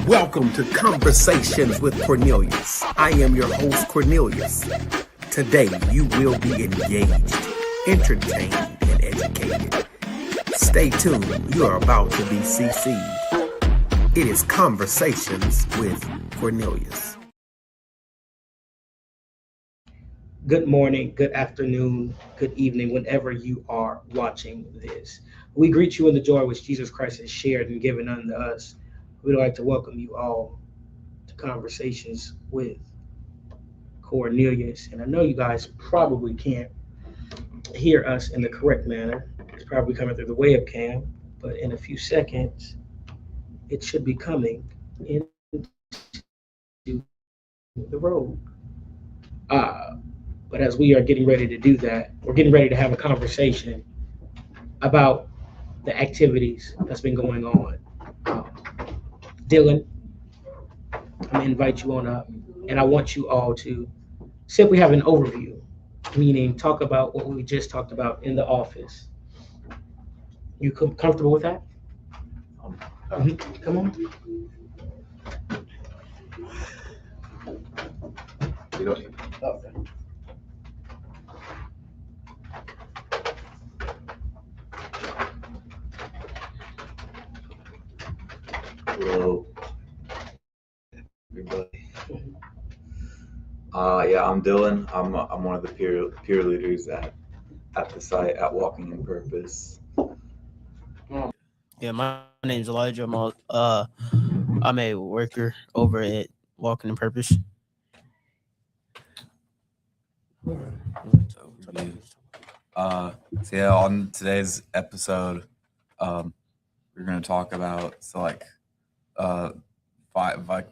Welcome to Conversations with Cornelius. I am your host, Cornelius. Today, you will be engaged, entertained, and educated. Stay tuned. You are about to be CC'd. It is Conversations with Cornelius. Good morning, good afternoon, good evening, whenever you are watching this. We greet you in the joy which Jesus Christ has shared and given unto us. We'd like to welcome you all to Conversations with Cornelius. And I know you guys probably can't hear us in the correct manner. It's probably coming through the webcam, but in a few seconds, it should be coming into the road. Uh, but as we are getting ready to do that, we're getting ready to have a conversation about the activities that's been going on. Um, Dylan, I'm gonna invite you on up, and I want you all to simply have an overview, meaning talk about what we just talked about in the office. You comfortable with that? Come on. You don't need. Okay. Hello, everybody. Yeah, I'm Dylan. I'm one of the peer leaders at the site at Walking in Purpose. Yeah, my name's Elijah. I'm a worker over at Walking in Purpose. Overview. So yeah, on today's episode, we're gonna talk about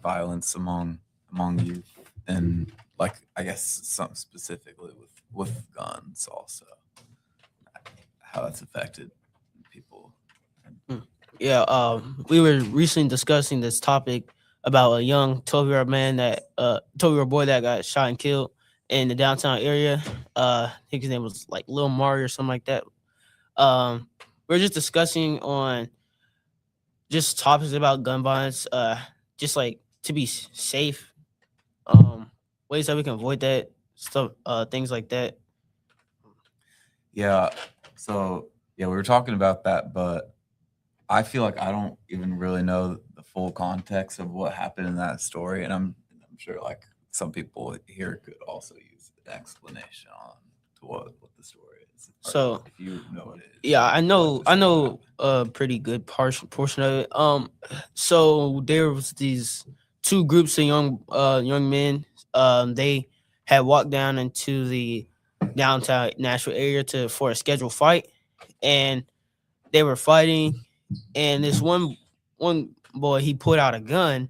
violence among youth, and I guess something specifically with guns also, how that's affected people. Yeah, we were recently discussing this topic about a young 12-year-old man 12-year-old boy that got shot and killed in the downtown area. I think his name was like Lil Mari or something like that. We are just discussing on just topics about gun violence, just like to be safe, ways that we can avoid that stuff, things like that. Yeah. So yeah, we were talking about that, but I feel like I don't even really know the full context of what happened in that story, and I'm sure like some people here could also use an explanation on to what the story is. Or So if you know what it is. yeah, I know like to say a pretty good portion of it. So there was these two groups of young men. They had walked down into the downtown Nashville area for a scheduled fight, and they were fighting. And this one boy, he pulled out a gun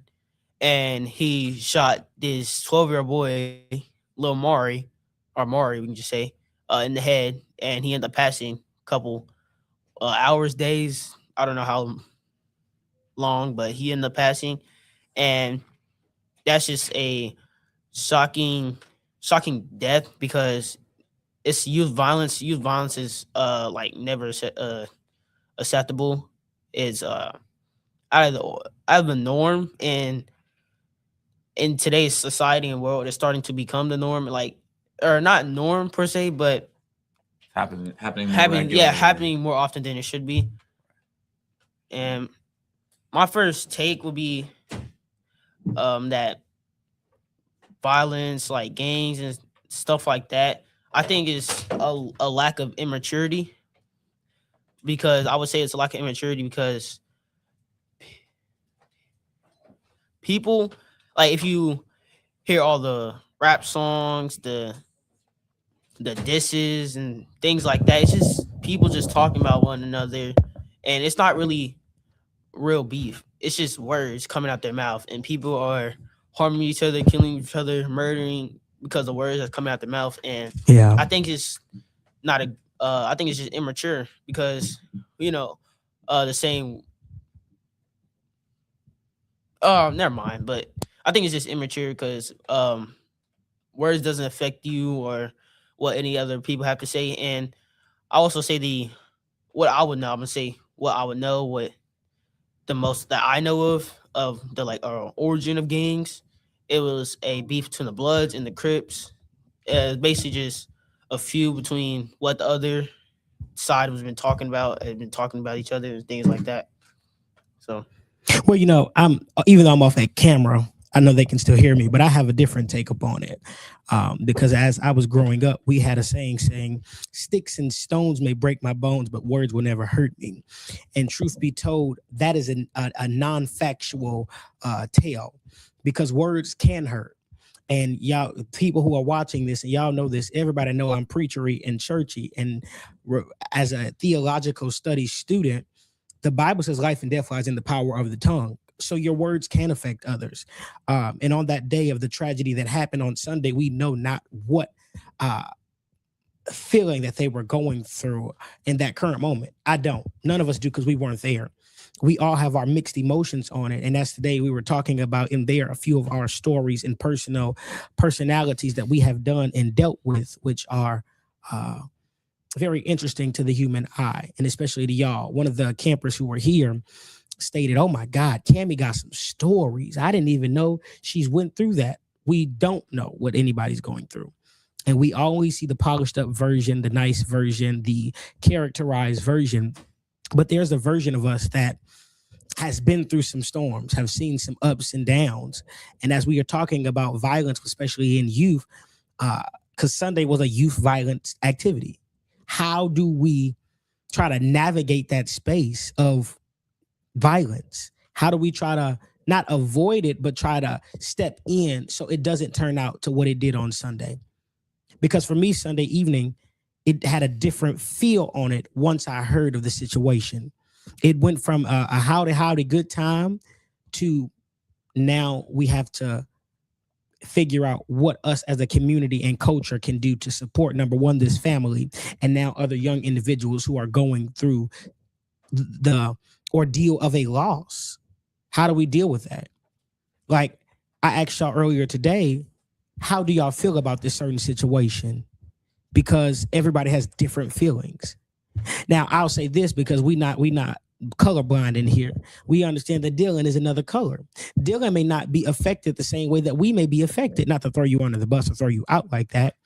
and he shot this 12-year-old boy, Lil Mari, or Mari, we can just say, in the head, and he ended up passing a couple hours, days. I don't know how long, but he ended up passing, and that's just a shocking death because it's youth violence. Youth violence is like never acceptable. Is out of the norm, and in today's society and world, it's starting to become the norm. Like, or not norm per se, but happening more regularly. happening more often than it should be. And my first take would be that violence, like gangs and stuff like that, I think is a lack of immaturity. Because I would say it's a lack of immaturity because people, like, if you hear all the rap songs, the disses and things like that, it's just people just talking about one another, and it's not really real beef. It's just words coming out their mouth, and people are harming each other, killing each other, murdering because of words that's coming out their mouth. And Yeah. I think it's not a. I think it's just immature because the same. Never mind. But I think it's just immature because words doesn't affect you or what any other people have to say. And I also say what I would know. I'm gonna say what I would know, what the most that I know of. of the origin of gangs. It was a beef between the Bloods and the Crips. Basically just a feud between what the other side has been talking about, each other and things like that. So, well, I'm even though I'm off that camera, I know they can still hear me, but I have a different take upon it. Because as I was growing up, we had a saying, sticks and stones may break my bones, but words will never hurt me. And truth be told, that is a non-factual tale, because words can hurt. And y'all, people who are watching this, and y'all know this, everybody know I'm preachery and churchy. And as a theological studies student, the Bible says life and death lies in the power of the tongue. So your words can affect others. And on that day of the tragedy that happened on Sunday, we know not what feeling that they were going through in that current moment. I don't. None of us do, because we weren't there. We all have our mixed emotions on it. And that's today we were talking about in there a few of our stories and personalities that we have done and dealt with, which are very interesting to the human eye, and especially to y'all. One of the campers who were here stated, "Oh my God, Cammie got some stories. I didn't even know she's went through that." We don't know what anybody's going through. And we always see the polished up version, the nice version, the characterized version. But there's a version of us that has been through some storms, have seen some ups and downs. And as we are talking about violence, especially in youth, because Sunday was a youth violence activity, how do we try to navigate that space of violence? How do we try to not avoid it, but try to step in so it doesn't turn out to what it did on Sunday? Because for me, Sunday evening, it had a different feel on it once I heard of the situation. It went from a howdy good time to now we have to figure out what us as a community and culture can do to support, number one, this family, and now other young individuals who are going through the ordeal of a loss. How do we deal with that? Like I asked y'all earlier today, how do y'all feel about this certain situation? Because everybody has different feelings. Now, I'll say this, because we not colorblind in here. We understand that Dylan is another color. Dylan may not be affected the same way that we may be affected, not to throw you under the bus or throw you out like that,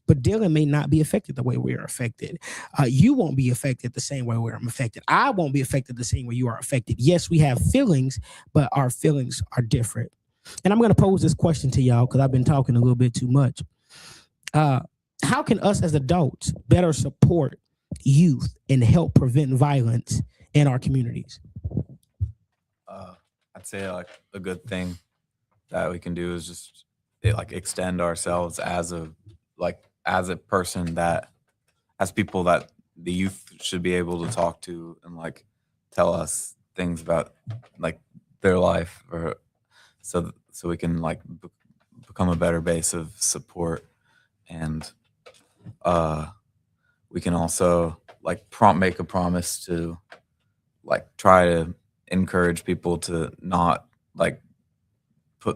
but Dylan may not be affected the way we are affected. You won't be affected the same way we're affected. I won't be affected the same way you are affected. Yes, we have feelings, but our feelings are different. And I'm going to pose this question to y'all because I've been talking a little bit too much. How can us as adults better support youth and help prevent violence in our communities? I'd say like a good thing that we can do is just extend ourselves as a person that, as people that the youth should be able to talk to and like tell us things about like their life, or so we can like become a better base of support. And we can also like make a promise to like try to encourage people to not like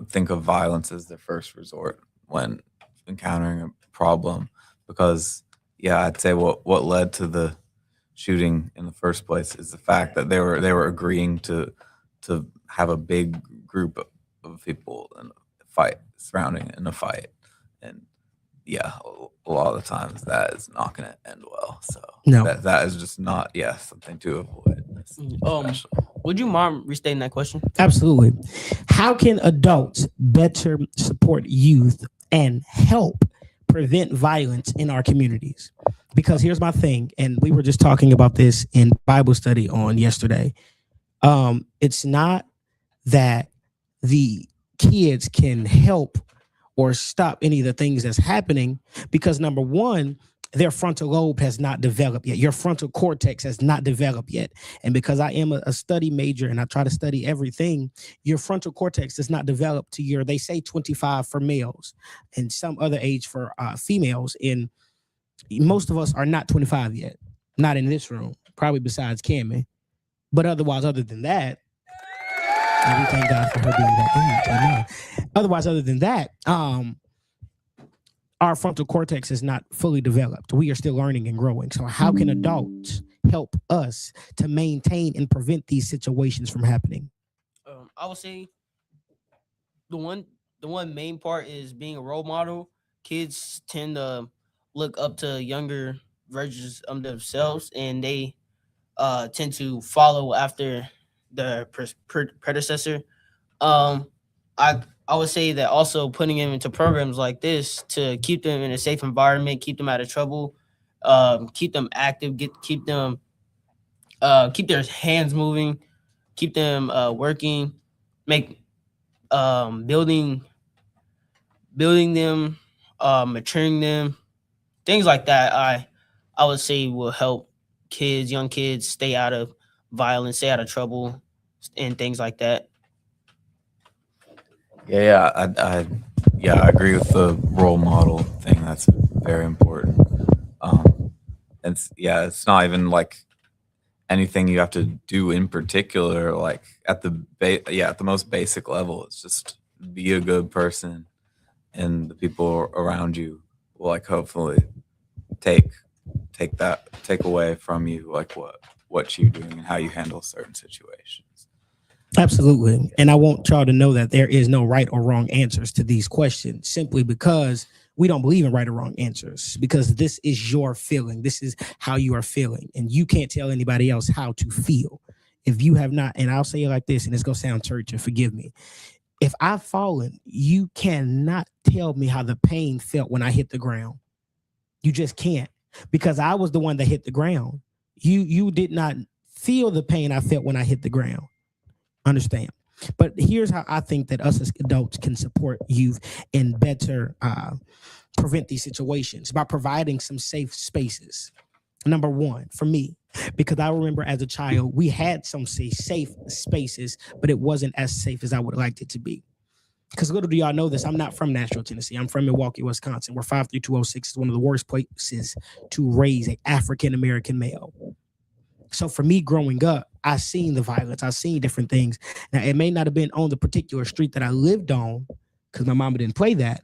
think of violence as their first resort when encountering a problem, because I'd say what led to the shooting in the first place is the fact that they were agreeing to have a big group of people and fight surrounding in a fight. And a lot of the times that is not going to end well. So No. that is just not something to avoid. Especially. Would you mind restating that question? Absolutely. How can adults better support youth and help prevent violence in our communities? Because here's my thing, and we were just talking about this in Bible study on yesterday. It's not that the kids can help or stop any of the things that's happening, because number one, their frontal lobe has not developed yet. Your frontal cortex has not developed yet. And because I am a study major and I try to study everything, your frontal cortex does not develop to they say 25 for males and some other age for females. And most of us are not 25 yet, not in this room, probably besides Cammie. But otherwise, other than that, and we thank God for her being that age. Amen. Otherwise, other than that, our frontal cortex is not fully developed. We are still learning and growing. So how can adults help us to maintain and prevent these situations from happening? I would say the one main part is being a role model. Kids tend to look up to younger versions of themselves, and they tend to follow after their predecessor. Um, I would say that also putting them into programs like this to keep them in a safe environment, keep them out of trouble, keep them active, keep them keep their hands moving, keep them working, make building them, maturing them, things like that. I would say will help young kids, stay out of violence, stay out of trouble, and things like that. I agree with the role model thing. That's very important. It's not even like anything you have to do in particular. Like at the most basic level, it's just be a good person, and the people around you will like hopefully take take away from you like what you're doing and how you handle certain situations. Absolutely. And I want y'all to know that there is no right or wrong answers to these questions simply because we don't believe in right or wrong answers, because this is your feeling. This is how you are feeling. And you can't tell anybody else how to feel. If you have not, and I'll say it like this, and it's going to sound churchy, forgive me. If I've fallen, you cannot tell me how the pain felt when I hit the ground. You just can't, because I was the one that hit the ground. You did not feel the pain I felt when I hit the ground. Understand? But here's how I think that us as adults can support youth and better prevent these situations by providing some safe spaces. Number one, for me, because I remember as a child, we had some safe spaces, but it wasn't as safe as I would have liked it to be. Because little do y'all know this, I'm not from Nashville, Tennessee. I'm from Milwaukee, Wisconsin, where 53206 is one of the worst places to raise an African-American male. So for me growing up, I seen the violence. I seen different things. Now, it may not have been on the particular street that I lived on because my mama didn't play that,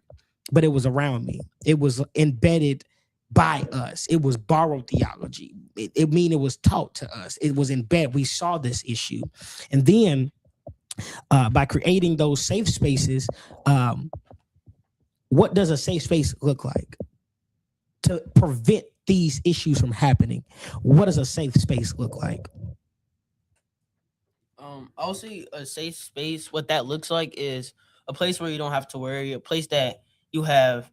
but it was around me. It was embedded by us. It was borrowed theology. It was taught to us. It was embedded. We saw this issue. And then by creating those safe spaces, what does a safe space look like? To prevent these issues from happening, what does a safe space look like? I would say a safe space, what that looks like is a place where you don't have to worry, a place that you have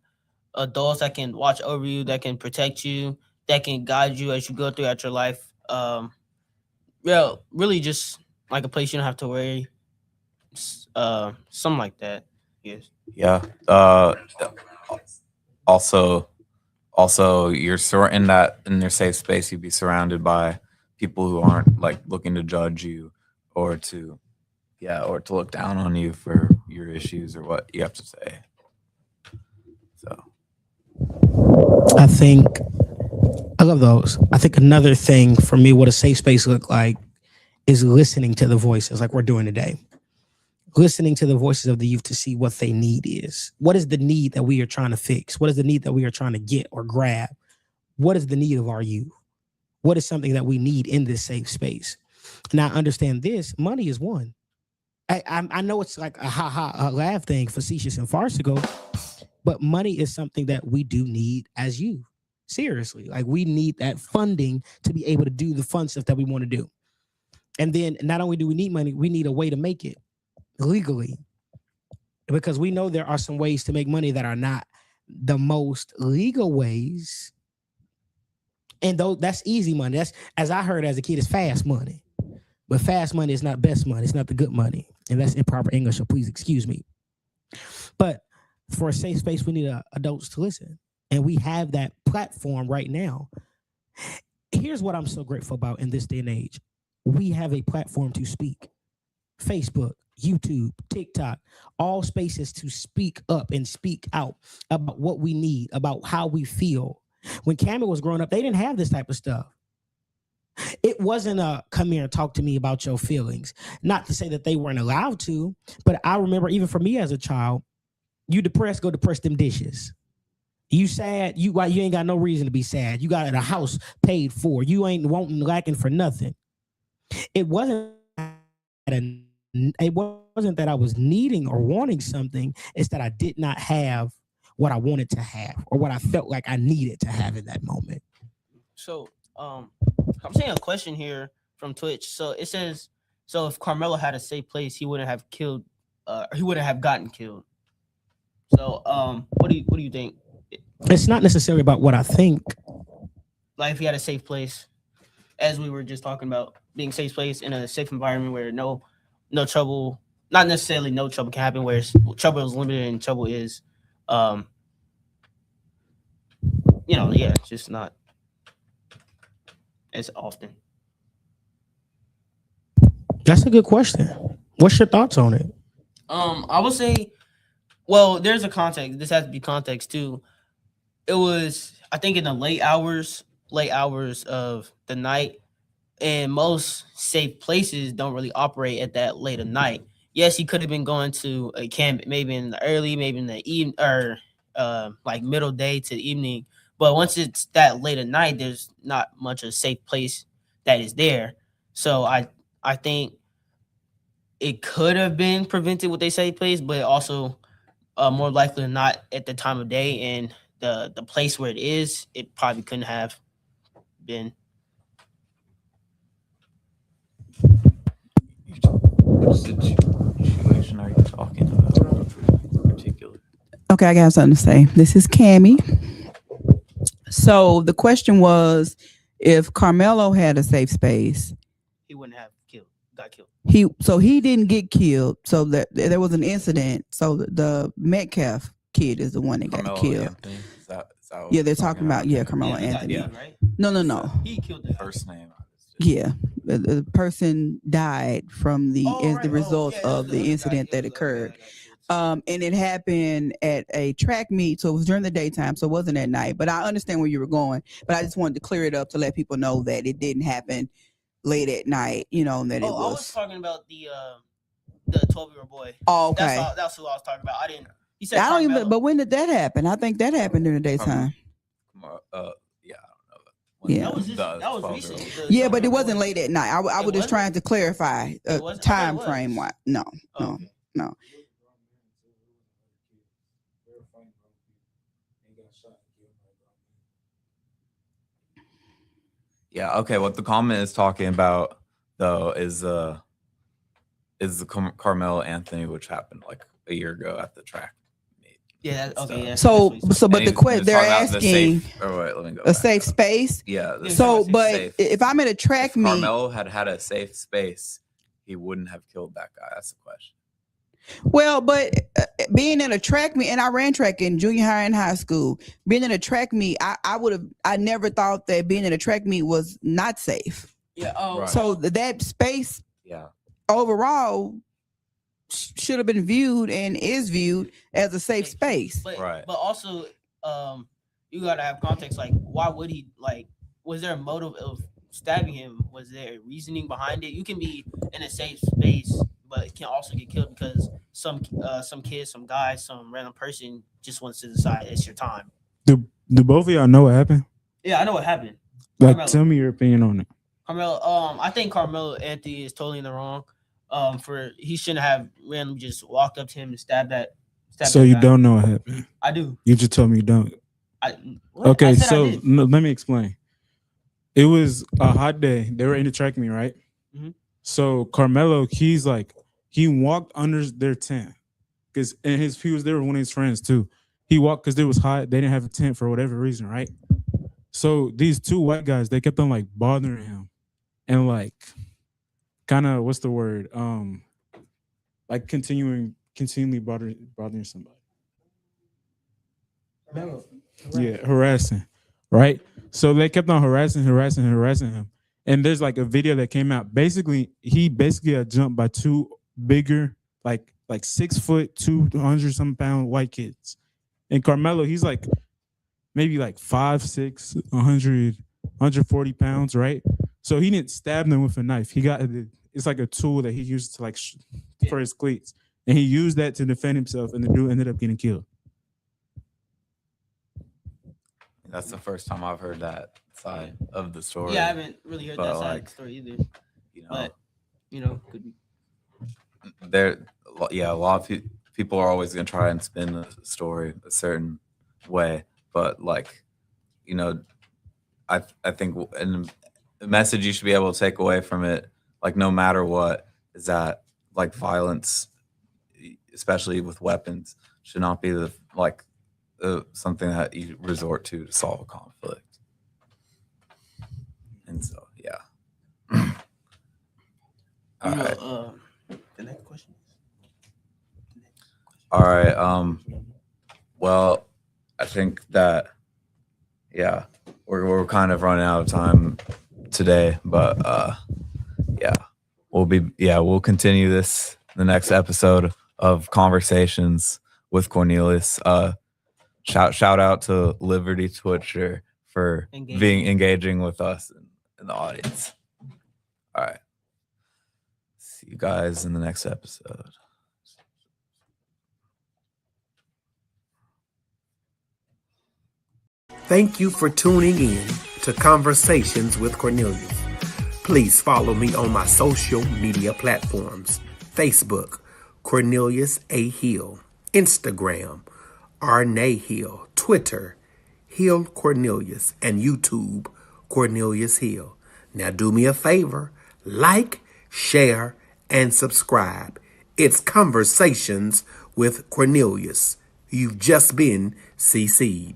adults that can watch over you, that can protect you, that can guide you as you go throughout your life. Really just like a place you don't have to worry. Something like that. Yes. Yeah. Also, you're in your safe space, you'd be surrounded by people who aren't like looking to judge you or to look down on you for your issues or what you have to say. So I love those. I think another thing for me, what a safe space look like is listening to the voices like we're doing today. Listening to the voices of the youth to see what they need is. What is the need that we are trying to fix? What is the need that we are trying to get or grab? What is the need of our youth? What is something that we need in this safe space? Now, understand this, money is one. I know it's like a laugh thing, facetious and farcical, but money is something that we do need as youth. Seriously, like we need that funding to be able to do the fun stuff that we want to do. And then not only do we need money, we need a way to make it legally, because we know there are some ways to make money that are not the most legal ways. And though that's easy money, that's, as I heard as a kid, is fast money. But fast money is not best money. It's not the good money. And that's improper English, so please excuse me. But for a safe space, we need adults to listen. And we have that platform right now. Here's what I'm so grateful about in this day and age. We have a platform to speak. Facebook, YouTube, TikTok, all spaces to speak up and speak out about what we need, about how we feel. When Cameron was growing up, they didn't have this type of stuff. It wasn't a come here and talk to me about your feelings. Not to say that they weren't allowed to, but I remember even for me as a child, you depressed, go depress them dishes. You sad, you ain't got no reason to be sad. You got a house paid for. You ain't wanting, lacking for nothing. It wasn't a it wasn't that I was needing or wanting something. It's that I did not have what I wanted to have or what I felt like I needed to have in that moment. So, I'm seeing a question here from Twitch. So it says, so if Carmelo had a safe place, he wouldn't have killed. He wouldn't have gotten killed. So, what do you think? It's not necessarily about what I think. Like, if he had a safe place, as we were just talking about, being safe place in a safe environment where no trouble, not necessarily no trouble can happen, where trouble is limited and trouble is, just not as often. That's a good question. What's your thoughts on it? I would say, well, there's a context. This has to be context too. It was, I think, in the late hours of the night, and most safe places don't really operate at that late of night. Yes, he could have been going to a camp maybe in the early, maybe in the evening, or like middle day to evening. But once it's that late at night, there's not much of a safe place that is there. So I think it could have been prevented with a safe place, but also more likely than not at the time of day and the place where it is, it probably couldn't have been. What situation are you talking about in particular? Okay, I got something to say. This is Cammie. So the question was, if Carmelo had a safe space, He wouldn't have got killed. he didn't get killed. So that there was an incident. So the Metcalf kid is the one that got Carmelo killed. Anthony? Is that what Yeah, we're they're talking about Carmelo he got Anthony. killed, right? No. He killed the First name. Yeah, the person died from the result of the incident that occurred. And it happened at a track meet, so it was during the daytime, so it wasn't at night. But I understand where you were going, but I just wanted to clear it up to let people know that it didn't happen late at night. That it I was was. talking about the 12-year-old boy. Oh, okay. That's who I was talking about. I didn't. He said I don't Carmelo. even. But when did that happen? I think that happened during the daytime. Yeah, I don't know. Yeah. That was recent. Yeah, but it wasn't late at night. I was just wasn't? trying to clarify It wasn't? I thought time it was. frame. What? No. Okay. Yeah. Okay. What the comment is talking about though is the Carmelo Anthony, which happened like a year ago at the track meet. Yeah. Okay. Yeah. So, that's what he said. but And the he's question they're talking about the asking safe, or wait, let me go a back safe up. space. Yeah. the So, safe- but safe. if I'm at a track If meet, Carmelo had a safe space, he wouldn't have killed that guy. That's the question. well, but being in a track meet, and I ran track in junior high and high school. Being in a track meet, I never thought that being in a track meet was not safe. Yeah. Right. So that space Yeah. overall should have been viewed and is viewed as a safe space. But, Right. But also, you gotta have context. Like, why would he? Like, was there a motive of stabbing him? Was there a reasoning behind it? You can be in a safe space, but can also get killed because some kid, some guy, some random person just wants to decide it's your time. Do both of y'all know what happened? Yeah, I know what happened. Like, Carmelo. tell me your opinion on it. Carmelo, I think Carmelo Anthony is totally in the wrong. He shouldn't have randomly just walked up to him and stabbed that. So that you guy. don't know what happened. I do. You just told me you don't. What? Okay, I said I so did. let me explain. It was a hot day. They were in the track meet, right? Mhm. So Carmelo, he walked under their tent because he was there with one of his friends too. He walked because it was hot. They didn't have a tent for whatever reason, right? So these two white guys, they kept on like bothering him and like kind of what's the word? Like continually bothering somebody. Yeah, harassing, right? So they kept on harassing him. And there's like a video that came out. Basically, he got jumped by two bigger, like 6 foot, 200 some pound white kids. And Carmelo, he's like maybe like 5'6", 140 pounds, right? So he didn't stab them with a knife. It's like a tool that he used to like for his cleats. And he used that to defend himself, and the dude ended up getting killed. That's the first time I've heard that side of the story. Yeah, I haven't really heard But, that side of like, the story either. You know, But could be. a lot of people are always going to try and spin the story a certain way, but like, I think and the message you should be able to take away from it, like no matter what, is that like violence, especially with weapons, should not be something that you resort to solve a conflict. And so, yeah. All right. The next question. All right. Well, I think that, yeah, we're kind of running out of time today, but we'll continue this the next episode of Conversations with Cornelius. Shout out to Liberty Twitcher for engaging with us in the audience. All right. See you guys in the next episode. Thank you for tuning in to Conversations with Cornelius. Please follow me on my social media platforms: Facebook, Cornelius A. Hill; Instagram, Arne Hill; Twitter, Hill Cornelius; and YouTube, Cornelius Hill. Now do me a favor, like, share, and subscribe. It's Conversations with Cornelius. You've just been CC'd.